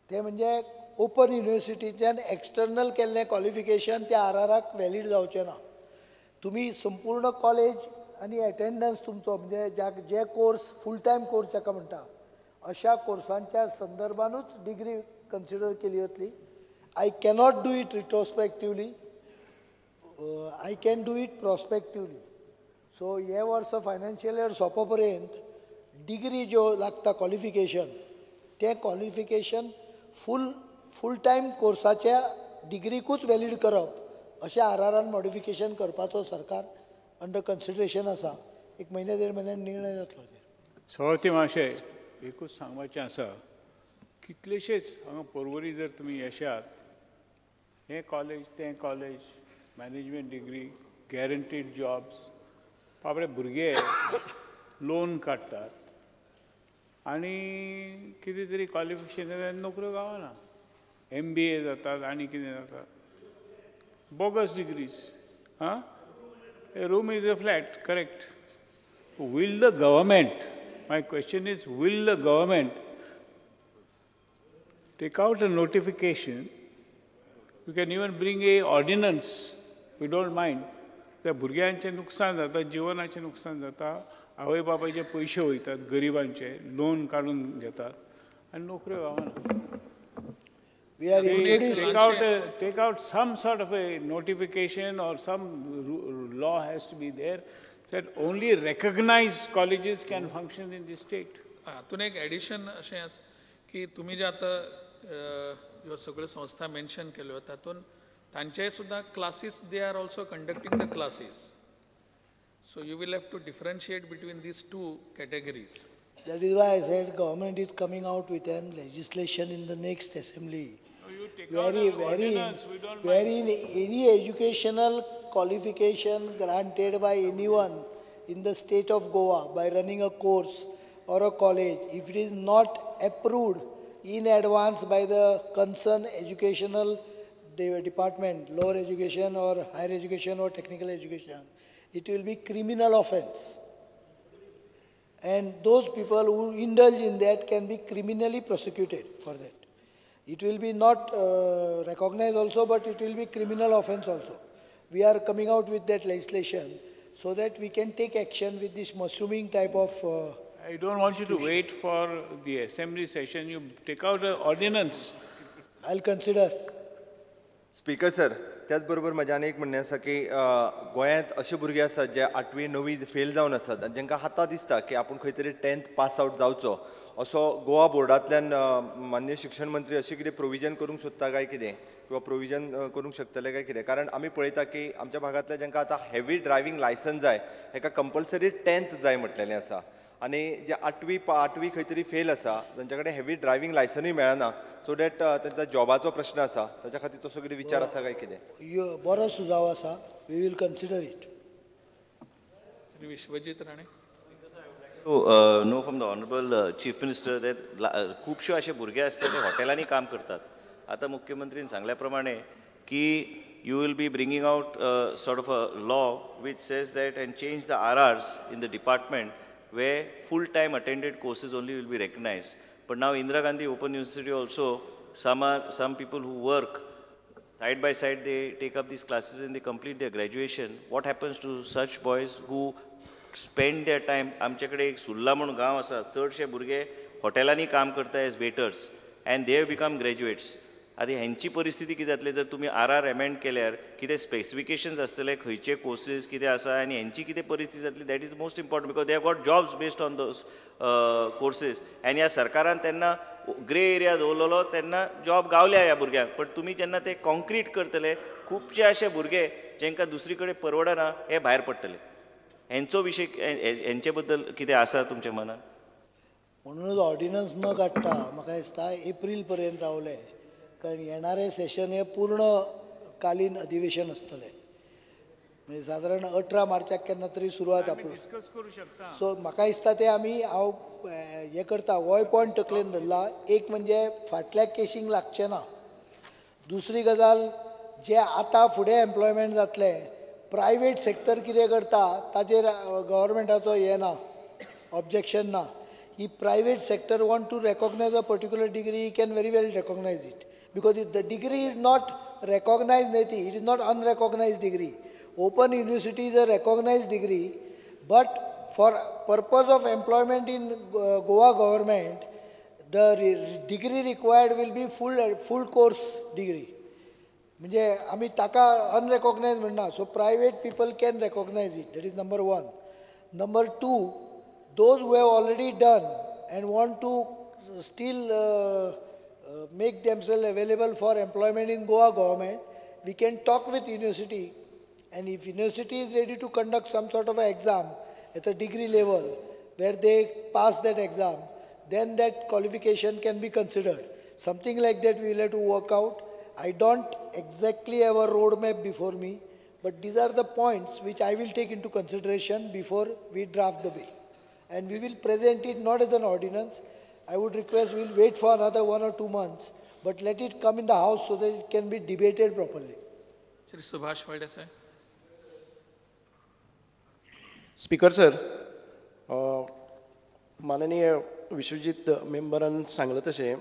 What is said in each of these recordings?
ते म्हणजे open युनिवर्सिटीच्यान external केल्लें क्वॉलिफिकेशन त्या आरआराक वॅलीड जावचें ना. तुम्ही संपूर्ण कॉलेज आणि अटेंडन्स तुमचो म्हणजे जे कोर्स फूल टायम कोर्स जाका म्हणटा अशा कोर्सांच्या संदर्भानूच डिग्री कन्सिडर केली वतली. I cannot do it retrospectively, I can do it prospectively. So हे वर्स फायनान्शियल इयर सोंपो पर्यंत डिग्री ज्यो लागता क्वॉलिफिकेशन तें क्वॉलिफिकेशन फूल टायम कोर्साच्या डिग्रीकूच वॅलीड करप अशें आरआरान मॉडिफिकेशन करपाचो सरकार अंडर कन्सिडरेशन आसा. एक म्हयने 1.5 म्हयन्यान निर्णय जातलो. सभापती महाशय, एकूच सांगपाचें आसा, कितलेशेच हांगा पर्वरी जर तुमी येशात, हें कॉलेज तें college, management degree, guaranteed jobs, बाबडे भुरगे लोन काडटात आनी कितें तरी क्वॉलिफिकेशन नोकऱ्यो गावना. MBA जातात आनी कितें जातात, bogus degrees. A room is a flat, correct. Will the government, my question is, will the government take out a notification? You can even bring a ordinance, we don't mind. त्या भुरग्यांचें नुकसान जाता, जिवनाचें नुकसान जाता, आवय बापायचे पयशे वयतात गरिबांचे, लोन काडून घेतात आनी नोकऱ्यो गावना. Take out some sort of a notification or some law has to be there that only recognized colleges can function in the state. हातून एक एडिशन अशें आसा की तुमी जे आतां ह्यो सगळ्यो संस्था मेन्शन केल्यो तातूंत तांचे सुद्दां classes they are also conducting the classes. So you will have to differentiate between these two categories. That is why I said government is coming out with an legislation in the next assembly. Wherein any educational qualification granted by anyone in the state of Goa by running a course or a college, if it is not approved in advance by the concerned educational department, lower education or higher education or technical education, it will be criminal offense. And those people who indulge in that can be criminally prosecuted for that. It will be not recognized also, but it will be criminal offense also. We are coming out with that legislation so that we can take action with this mushrooming type of I don't want you to wait for the assembly session. You take out an ordinance. I'll consider. Speaker sir, त्याचबरोबर म्हजें आनी एक म्हणणें आसा की गोंयांत अशे भुरगे आसात जे 8वी 9वी फेल जावन आसात आनी जांकां आतां दिसता की आपूण खंय तरी 10th पास आउट जावचो, असो गोवा बोर्डांतल्यान माननीय शिक्षण मंत्री अशें कितें प्रोविजन करूंक सोदता काय कितें, किंवा प्रोविजन करूंक शकतले काय कितें? कारण आमी पळयता की आमच्या भागांतल्या जांकां आतां हेवी ड्रायव्हिंग लायसन्स जाय हेका कंपल्सरी 10th जाय म्हटलेलें आसा आनी जे 8वी खंय तरी फेल आसा तांच्या कडेन हेवी ड्रायव्हिंग लायसनूय मेळना, सो दॅट तांचा जॉबाचो प्रश्न आसा, ताच्या खातीर तसो कितें विचार आसा काय कितें? बरो सुझाव आसा, we will consider it. Shri Vishwajit Rane. No from the honourable chief minister that खुबशे असे भुरगे आसतात ते हॉटेलांनी काम करतात. आता मुख्यमंत्रीन सांगल्या प्रमाणे की you will be bringing out sort of a law which says that and change the RRs in the department where full-time attended courses only will be recognized. But now Indira Gandhi Open University also, some people who work side by side, they take up these classes and they complete their graduation. What happens to such boys who spend their time? आमच्याकडे एक सुल्ला म्हणून गांव आसा, चडशे भुरगे हॉटेलांनी काम करता as waiters and they have become graduates. आता ह्यांची परिस्थिती कितें जातली जर तुम्ही RR अमेंड केल्यार कितें स्पेसिफिकेशन्स आसतले, खंयचे कोर्सेस कितें आसा आनी हेंची कितें परिस्थिती जातली, that is most important because they have got jobs based on those courses. आनी ह्या सरकारान तेन्ना ग्रे एरिया दवरलेलो तेन्ना जॉब गावल्या ह्या भुरग्यांक, बट तुमी जेन्ना ते कॉन्क्रीट करतले खुबशे अशे भुरगे जेंकां दुसरी कडेन परवडना हे भायर पडटले. हेंचो विशय हेंचे बद्दल कितें आसा तुमच्या मनान? म्हणूनच ऑर्डिनन्स न काडटा म्हाका दिसता एप्रील पर्यंत रावले, कारण येणारे सेशन हे पूर्ण कालीन अधिवेशन आसतलें, म्हणजे साधारण 18 मार्चाक केन्ना तरी सुरवात आपलो डिस्कस करू शकता. सो म्हाका दिसता ते आमी हांव हें करता होय पॉयंट तकलेन धरला. एक म्हणजे फाटल्या केसींक लागचें ना. दुसरी गजाल जे आतां फुडें एम्प्लॉयमेंट जातलें, प्रायवेट सेक्टर कितें करता ताजेर गव्हर्मेंटाचो हें ना, ऑब्जेक्शन ना. if private sector want to recognize a particular degree, he can very well recognize it. Because if the degree is not recognized, it is not unrecognized degree. Open university is a recognized degree, but for purpose of employment in Goa government, the degree required will be full course degree. म्हणजे आम्ही ताका unrecognized म्हणना. So private people can recognize it. That is number one. Number two, those who have already done and want to still make themselves available for employment in Goa government, we can talk with university, and if university is ready to conduct some sort of an exam at a degree level where they pass that exam, then that qualification can be considered. Something like that we will have to work out. I don't exactly have a roadmap before me, but these are the points which I will take into consideration before we draft the bill. And we will present it not as an ordinance. I would request we'll wait for another 1 or 2 months, but let it come in the House so that it can be debated properly. Shri Subhash Valde sir. Speaker sir, माननीय विश्वजीत मेंबरान सांगलें तशें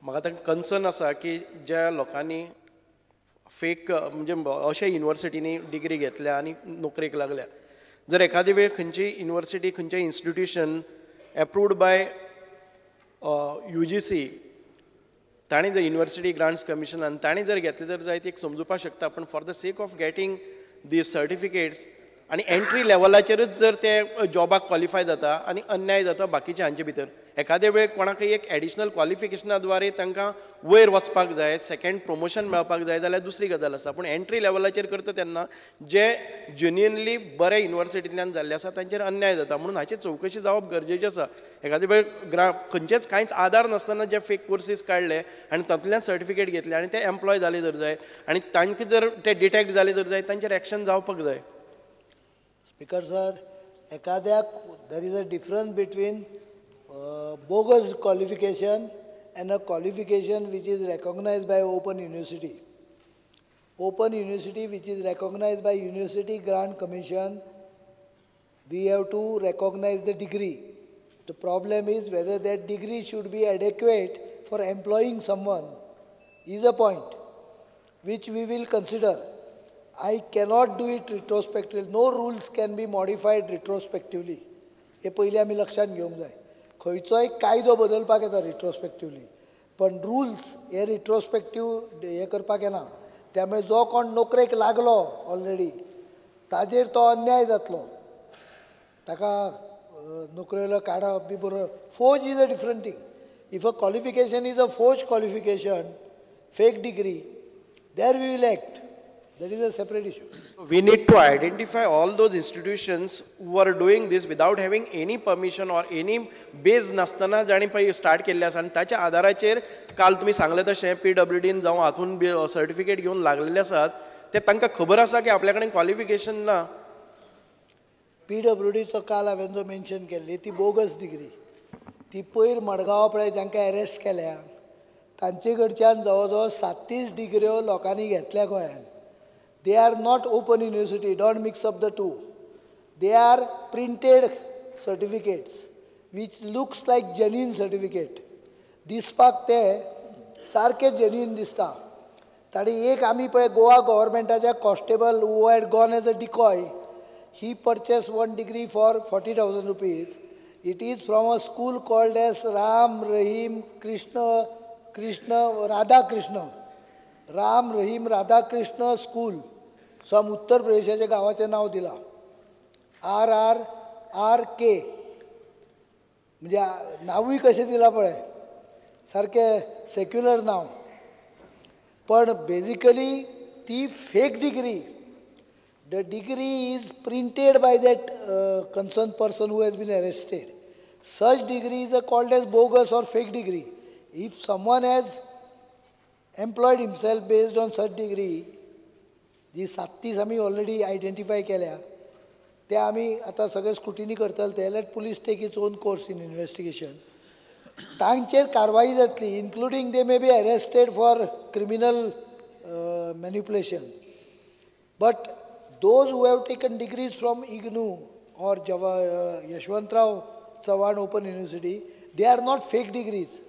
म्हाका ताका concern आसा की ज्या लोकांनी fake म्हणजे अशा युनिवर्सिटींनी डिग्री घेतल्या आनी नोकरेक लागल्या, जर एखादी वेळ खंयची युनिवर्सिटी खंयचें इन्स्टिट्यूशन एप्रूव्ड बाय UGC ताणी जर युनिवर्सिटी ग्रांट्स कमिशनान ताणी जर घेतले तर जायत एक समजुपाक शकता, पण for the sake of getting the certificates आनी एंट्री लेवलाचेरच जर ते जॉबाक क्वॉलिफाय जाता आनी अन्याय जाता बाकीच्या हांचे भितर. एखादे वेळ कोणाकय एक एडिशनल क्वॉलिफिकेशना द्वारे तांकां वयर वचपाक जाय, सेकेंड प्रमोशन मेळपाक जाय जाल्यार दुसरी गजाल आसा, पूण एंट्री लेवलाचेर करता तेन्ना जे जेन्युइनली बऱ्या युनिवर्सिटींतल्यान जाल्ले आसा तांचेर अन्याय जाता. म्हणून हाची चवकशी जावप गरजेची आसा. एखादे वेळ खंयचेच कांयच आधार नासतना जे फेक कोर्सीस काडले आनी तातूंतल्यान सर्टिफिकेट घेतले आनी ते एम्प्लॉय जाले जर जाय आनी तांकां जर ते डिटेक्ट जाले जर जाय तांचेर एक्शन जावपाक जाय. Speaker sir, there is a difference between bogus qualification and a qualification which is recognized by Open University. Open University which is recognized by University Grant Commission, we have to recognize the degree. The problem is whether that degree should be adequate for employing someone is a point which we will consider. I cannot do it retrospectively. No rules can be modified retrospectively. हे पहिले आमी लक्षात घेवंक जाय. खंयचोय कायदो बदलपाक येता रिट्रोस्पेक्टिवली, पण रुल्स हे रिट्रोस्पेक्टिव्ह हे करपाक येना. त्यामुळे जो कोण नोकरेक लागलो ऑलरेडी ताजेर तो अन्याय जातलो, ताका नोकरेलो काडप बी बरोबर. False is a different thing. If a qualification is a false qualification, fake degree, there we will act. That is a separate issue. We need to identify all those institutions who are doing this without having any permission or any base नसताना जाणी पळय start केल्ले आसा आनी ताच्या आदाराचेर काल तुमी सांगले तशें PWDन जावं हातून सर्टिफिकेट घेवन लागलेले आसात ते तांकां खबर आसा की आपल्या कडेन क्वॉलिफिकेशन ना. PWDचो काल हांवें जो मेन्शन केल्ली ती बोगस डिग्री, ती पयर मडगांव पळय जांकां अरेस्ट केल्या तांचे कडच्यान जवळ जवळ 37 डिग्र्यो लोकांनी घेतल्या गोंयांत. They are not open university, don't mix up the two. They are printed certificates which looks like genuine certificate. दिसपाक ते सारके genuine दिसता. ताणी एक आमी पळय गोवा गव्हर्मेंटाच्या constable who had gone as a decoy, he purchased one degree for 40,000 rupees. It is from a school called as Ram Rahim Radha School. सम उत्तर प्रदेशाच्या गावाचें नांव दिलां RRRK. म्हणजे नांवूय कशें दिलां पळय, सारकें सेक्युलर नांव. पण बेजिकली ती fake degree. The degree is printed by that concern person who has been arrested. Such degree is called as bogus और fake degree. If someone has employed himself based on such degree, जी 37 आमी already identify केल्या ते आमी आतां सगळे scrutiny करतले. ते let police take its own course in investigation. तांचेर कारवाई जातली, including they may be arrested for criminal manipulation. But those who have taken degrees from IGNOU और Yashwantrao Chavan Open University, they are not fake degrees.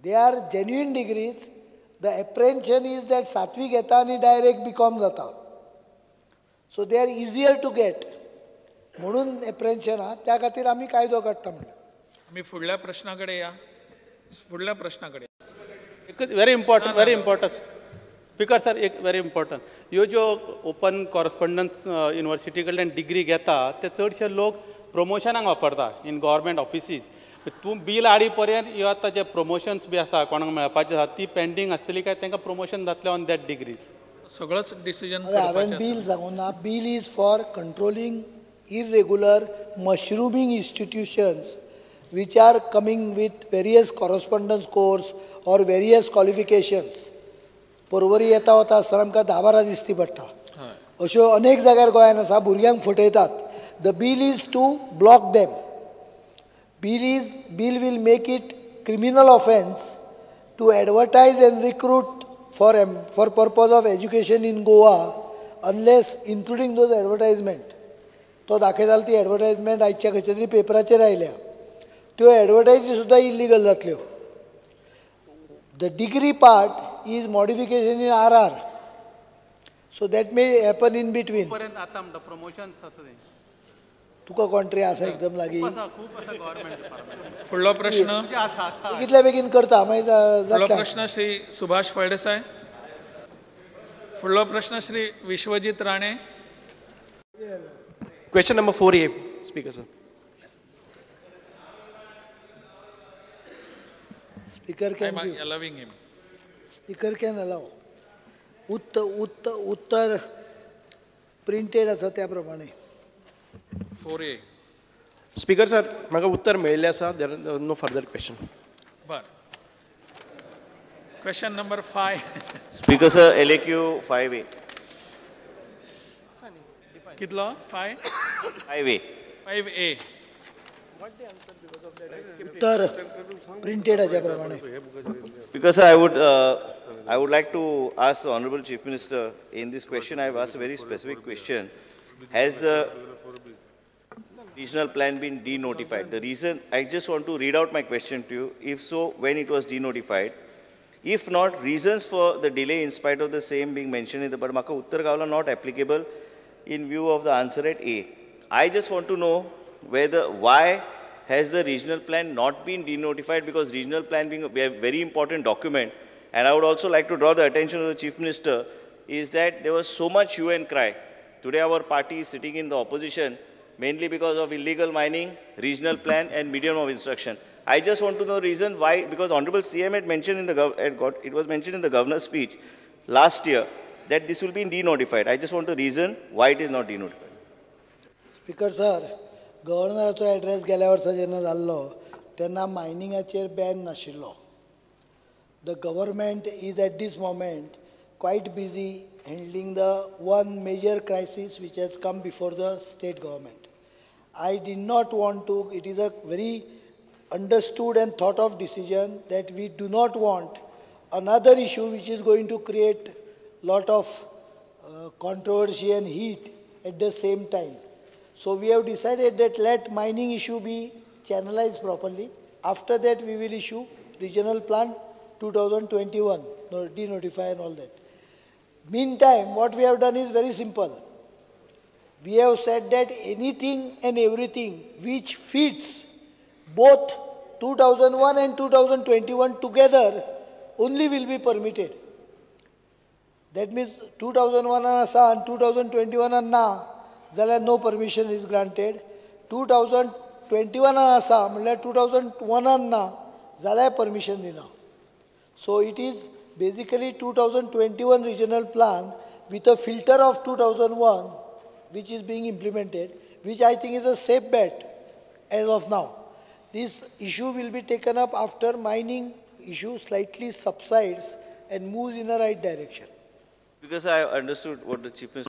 They are genuine degrees. The apprehension is that Satvi घेता आणि direct BCom जाता. So they are easier to get. म्हणून apprehension हा त्या खातीर आमी कायदो काडटा म्हणटा. आम्ही फुडल्या प्रश्नाकडे या. फुडल्या प्रश्नाकडे. Very important. Speaker sir, एक very important. ह्यो जो ओपन कॉरस्पॉन्डन्स युनिव्हर्सिटी कडल्यान डिग्री घेता ते चडशे लोक प्रमोशनाक वापरता इन गव्हर्मेंट ऑफिसीस. तूं बील हाडी पर्यंत ह्यो आतां जे प्रमोशन्स बी आसा कोणाक मेळपाचे आसा ती पेंडींग आसतली काय तांकां प्रमोशन जातलें ऑन दॅट डिग्रीज. सगळंच डिसिजन हांवें बिल सांगूं ना. Bill is for controlling irregular mushrooming institutions which are coming with various correspondence course or various qualifications. Porvorim येता वता आसतना आमकां 10-12 दिसती पडटा. अश्यो अनेक जाग्यार गोंयांत आसा भुरग्यांक फटयतात. The bill is to block them. Bill will make it criminal offence to advertise and recruit for purpose of education in Goa unless including those advertisement. तो दाखयतालो ती एडवर्टायजमेंट आयच्या खंयच्या तरी पेपराचेर आयल्या. त्यो एडवर्टायजी सुद्दां इल्लीगल जातल्यो. The degree part is modification in RR. So that may happen in between. पर्यंत आतां म्हणटा प्रमोशन्स आसा ते. तुका कॉन्ट्री आसा एकदम लागीं. खूप आसा गव्हर्मेंट डिपार्टमेंट. फुडलो प्रश्न. कितले बेगीन करता मागीर फुडलो प्रश्न श्री सुभाष फळदेसाय. फुडलो प्रश्न Shri Vishwajit Rane. Question number 4A, Speaker sir. Speaker can give. allowing him. Speaker can allow. उत्तर प्रिंटेड आसा त्या प्रमाणे. 4A. Speaker sir, म्हाका उत्तर मेळिल्लें आसा. There is no further question. बर. Question number 5. Speaker sir, LAQ 5A. कितलो 5? 5A. 5A. उत्तर प्रिंटेड आसा प्रमाणे. Because I would like to ask the Honorable Chief Minister, in this question I have asked a very specific question. Has the regional plan been denotified? The reason, I just want to read out my question to you. If so, when it was denotified? If not, reasons for the delay in spite of the same being mentioned in the, but maka uttar gavla not applicable in view of the answer at A. I just want to know why has the regional plan not been denotified, because regional plan being a very important document, and I would also like to draw the attention of the Chief Minister, is that there was so much hue and cry. Today our party is sitting in the opposition mainly because of illegal mining, regional plan and medium of instruction. I just want to know the reason why, because Honorable CM had mentioned it was mentioned in the governor's speech last year that this will be denotified. I just want the reason why it is not denotified. Speaker sir, गव्हर्नराचो address गेल्या वर्सा जेन्ना जाल्लो तेन्ना मायनिंगाचेर ban नाशिल्लो. The government is at this moment quite busy handling the one major crisis which has come before the state government. I did not want to, it is a very understood and thought of decision that we do not want another issue which is going to create lot of controversy and heat at the same time. So we have decided that let mining issue be channelized properly. After that we will issue regional plan 2021, denotify and all that. Meantime, what we have done is very simple. We have said that anything and everything which fits both 2001 and 2021 together only will be permitted. That means 2001 asa and 2021 anna, then no permission is granted. 2021 asa, 2001 anna, then permission dina. So it is basically 2021 regional plan with a filter of 2001 which is being implemented, which I think is a safe bet as of now. This issue will be taken up after mining issue slightly subsides and moves in the right direction. Because I understood what the Chief Minister